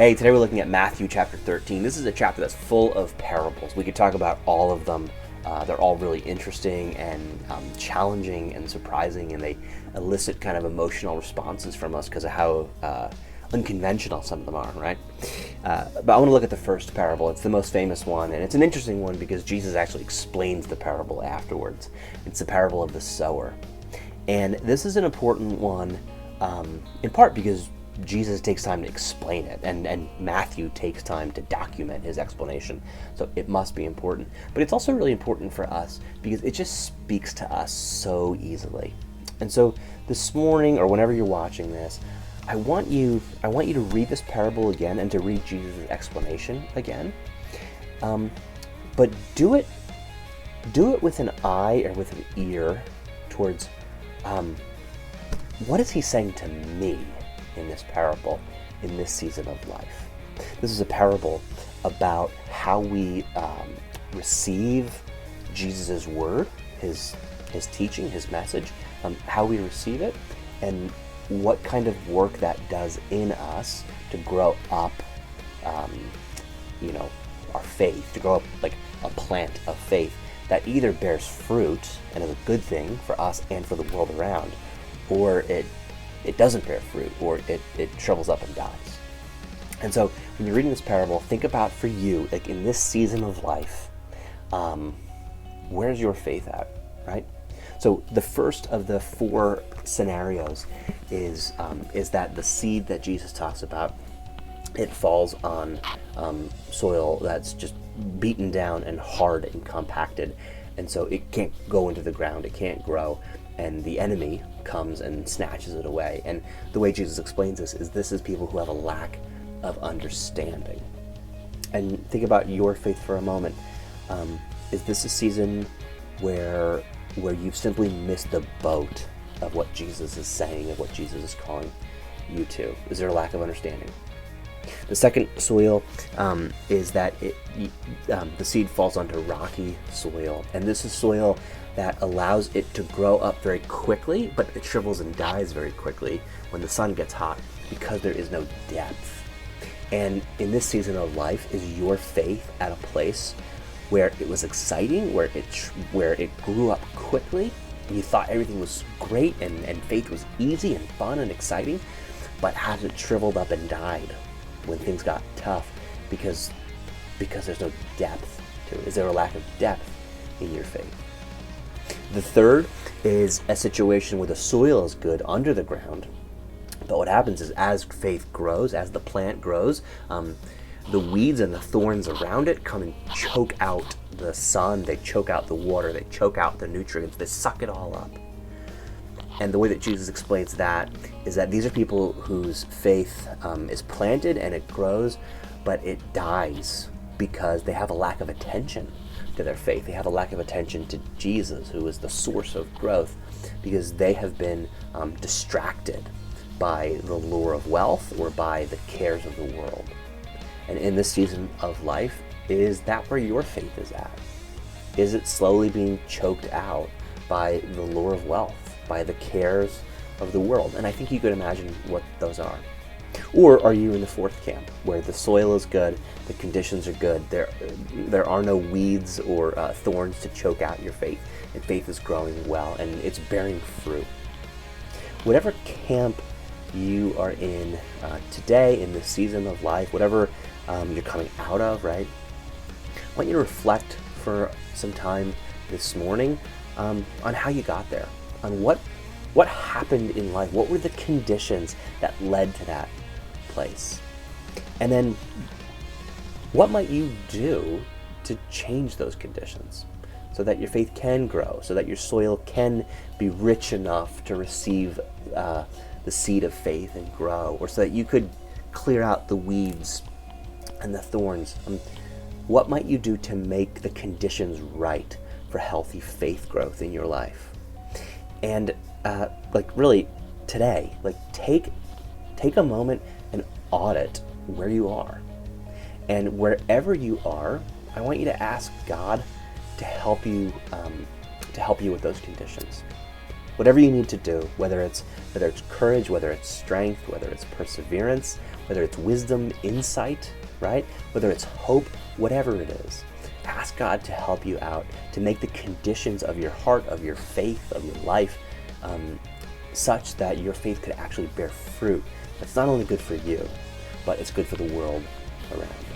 Hey, today we're looking at Matthew chapter 13. This is a chapter that's full of parables. We could talk about all of them. They're all really interesting and challenging and surprising, and they elicit kind of emotional responses from us because of how unconventional some of them are, right? But I want to look at the first parable. It's the most famous one, and it's an interesting one because Jesus actually explains the parable afterwards. It's the parable of the sower. And this is an important one in part because Jesus takes time to explain it, and Matthew takes time to document his explanation, so it must be important. But it's also really important for us because it just speaks to us so easily. And so this morning, or whenever you're watching this, I want you to read this parable again and to read Jesus' explanation again. But do it with an eye or with an ear towards what is he saying to me in this parable, in this season of life. This is a parable about how we receive Jesus' word, his teaching, his message, how we receive it, and what kind of work that does in us to grow up, our faith, to grow up like a plant of faith that either bears fruit and is a good thing for us and for the world around, or it doesn't bear fruit, or it shrivels up and dies. And so when you're reading this parable, think about for you, like in this season of life, where's your faith at, right? So the first of the four scenarios is that the seed that Jesus talks about, it falls on soil that's just beaten down and hard and compacted, and so it can't go into the ground, it can't grow, and the enemy comes and snatches it away. And the way Jesus explains this is people who have a lack of understanding. And think about your faith for a moment. Is this a season where you've simply missed the boat of what Jesus is saying, of what Jesus is calling you to? Is there a lack of understanding? The second soil is that the seed falls onto rocky soil, and this is soil that allows it to grow up very quickly, but it shrivels and dies very quickly when the sun gets hot because there is no depth. And in this season of life, is your faith at a place where it was exciting, where it grew up quickly, and you thought everything was great and faith was easy and fun and exciting, but has it shriveled up and died when things got tough because there's no depth to it? Is there a lack of depth in your faith? The third is a situation where the soil is good under the ground, but what happens is as faith grows, as the plant grows, the weeds and the thorns around it come and choke out the sun, they choke out the water, they choke out the nutrients, they suck it all up. And the way that Jesus explains that is that these are people whose faith is planted and it grows, but it dies because they have a lack of attention to their faith. They have a lack of attention to Jesus, who is the source of growth, because they have been distracted by the lure of wealth or by the cares of the world. And in this season of life, is that where your faith is at? Is it slowly being choked out by the lure of wealth, by the cares of the world? And I think you could imagine what those are. Or are you in the fourth camp, where the soil is good, the conditions are good, there are no weeds or thorns to choke out your faith, and faith is growing well and it's bearing fruit? Whatever camp you are in today, in this season of life, whatever you're coming out of, right? I want you to reflect for some time this morning on how you got there, on what happened in life, what were the conditions that led to that place, and then what might you do to change those conditions so that your faith can grow, so that your soil can be rich enough to receive the seed of faith and grow, or so that you could clear out the weeds and the thorns. What might you do to make the conditions right for healthy faith growth in your life? And really today, take a moment and audit where you are. And wherever you are, I want you to ask God to help you with those conditions. Whatever you need to do, whether it's courage, whether it's strength, whether it's perseverance, whether it's wisdom, insight, right? Whether it's hope, whatever it is, ask God to help you out, to make the conditions of your heart, of your faith, of your life, such that your faith could actually bear fruit. That's not only good for you, but it's good for the world around you.